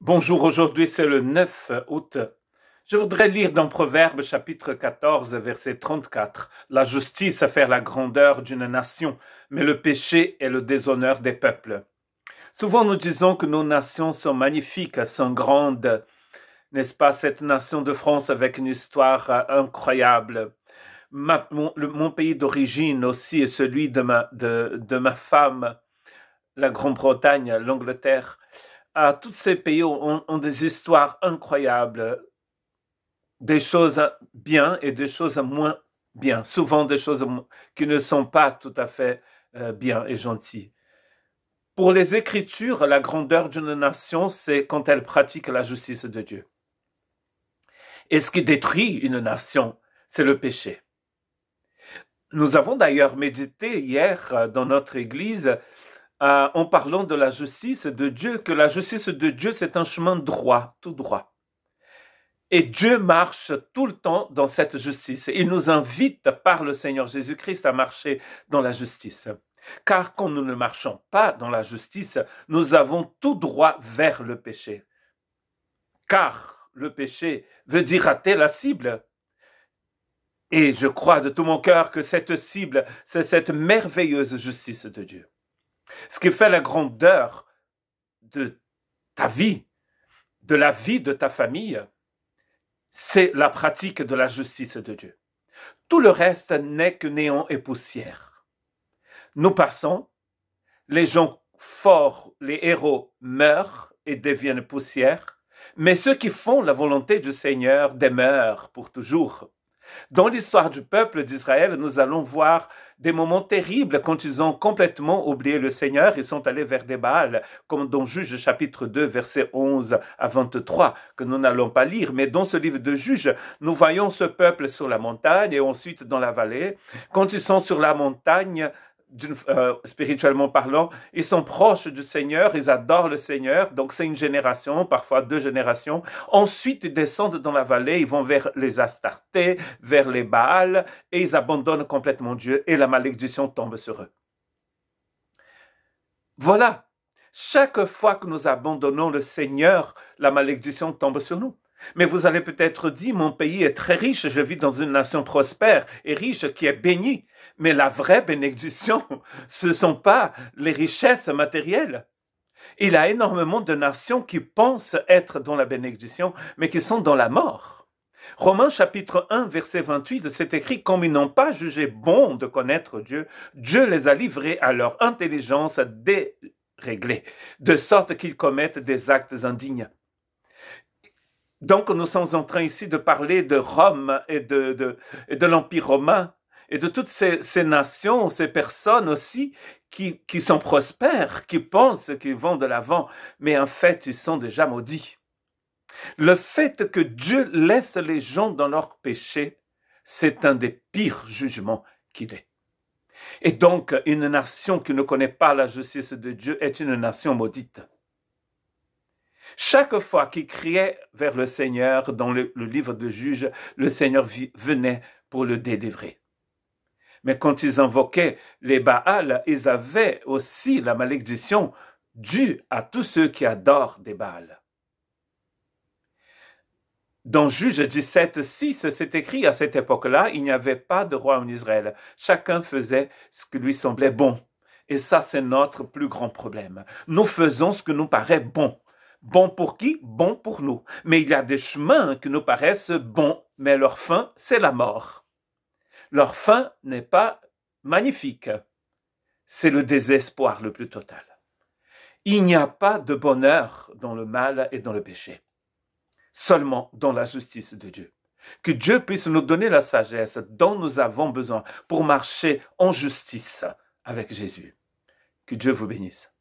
Bonjour, aujourd'hui c'est le 9 août. Je voudrais lire dans Proverbes chapitre 14, verset 34. La justice fait la grandeur d'une nation, mais le péché est le déshonneur des peuples. Souvent nous disons que nos nations sont magnifiques, sont grandes. N'est-ce pas, cette nation de France avec une histoire incroyable. Mon pays d'origine aussi est celui de ma femme, la Grande-Bretagne, l'Angleterre. Tous ces pays ont des histoires incroyables, des choses bien et des choses moins bien, souvent des choses qui ne sont pas tout à fait bien et gentilles. Pour les Écritures, la grandeur d'une nation, c'est quand elle pratique la justice de Dieu. Et ce qui détruit une nation, c'est le péché. Nous avons d'ailleurs médité hier dans notre église en parlant de la justice de Dieu, que la justice de Dieu, c'est un chemin droit, tout droit. Et Dieu marche tout le temps dans cette justice. Il nous invite par le Seigneur Jésus-Christ à marcher dans la justice. Car quand nous ne marchons pas dans la justice, nous avons tout droit vers le péché. Car le péché veut dire rater la cible. Et je crois de tout mon cœur que cette cible, c'est cette merveilleuse justice de Dieu. Ce qui fait la grandeur de ta vie, de la vie de ta famille, c'est la pratique de la justice de Dieu. Tout le reste n'est que néant et poussière. Nous passons, les gens forts, les héros meurent et deviennent poussière, mais ceux qui font la volonté du Seigneur demeurent pour toujours. Dans l'histoire du peuple d'Israël, nous allons voir des moments terribles quand ils ont complètement oublié le Seigneur. Ils sont allés vers des Baals, comme dans Juges chapitre 2, versets 11 à 23, que nous n'allons pas lire. Mais dans ce livre de Juges, nous voyons ce peuple sur la montagne et ensuite dans la vallée. Quand ils sont sur la montagne, spirituellement parlant, ils sont proches du Seigneur, ils adorent le Seigneur, donc c'est une génération, parfois deux générations. Ensuite, ils descendent dans la vallée, ils vont vers les Astartés, vers les Baals, et ils abandonnent complètement Dieu, et la malédiction tombe sur eux. Voilà, chaque fois que nous abandonnons le Seigneur, la malédiction tombe sur nous. Mais vous allez peut-être dire, mon pays est très riche, je vis dans une nation prospère et riche qui est bénie. Mais la vraie bénédiction, ce ne sont pas les richesses matérielles. Il y a énormément de nations qui pensent être dans la bénédiction, mais qui sont dans la mort. Romains chapitre 1, verset 28, c'est écrit « Comme ils n'ont pas jugé bon de connaître Dieu, Dieu les a livrés à leur intelligence déréglée, de sorte qu'ils commettent des actes indignes. » Donc, nous sommes en train ici de parler de Rome et de l'Empire romain et de toutes ces nations, ces personnes aussi qui sont prospères, qui pensent qu'ils vont de l'avant, mais en fait, ils sont déjà maudits. Le fait que Dieu laisse les gens dans leur péché, c'est un des pires jugements qu'il ait. Et donc, une nation qui ne connaît pas la justice de Dieu est une nation maudite. Chaque fois qu'il criait vers le Seigneur dans le livre de Juges, le Seigneur venait pour le délivrer. Mais quand ils invoquaient les Baals, ils avaient aussi la malédiction due à tous ceux qui adorent des Baals. Dans Juges 17, 6, c'est écrit à cette époque-là, il n'y avait pas de roi en Israël. Chacun faisait ce qui lui semblait bon. Et ça, c'est notre plus grand problème. Nous faisons ce qui nous paraît bon. Bon pour qui? Bon pour nous. Mais il y a des chemins qui nous paraissent bons, mais leur fin, c'est la mort. Leur fin n'est pas magnifique. C'est le désespoir le plus total. Il n'y a pas de bonheur dans le mal et dans le péché. Seulement dans la justice de Dieu. Que Dieu puisse nous donner la sagesse dont nous avons besoin pour marcher en justice avec Jésus. Que Dieu vous bénisse.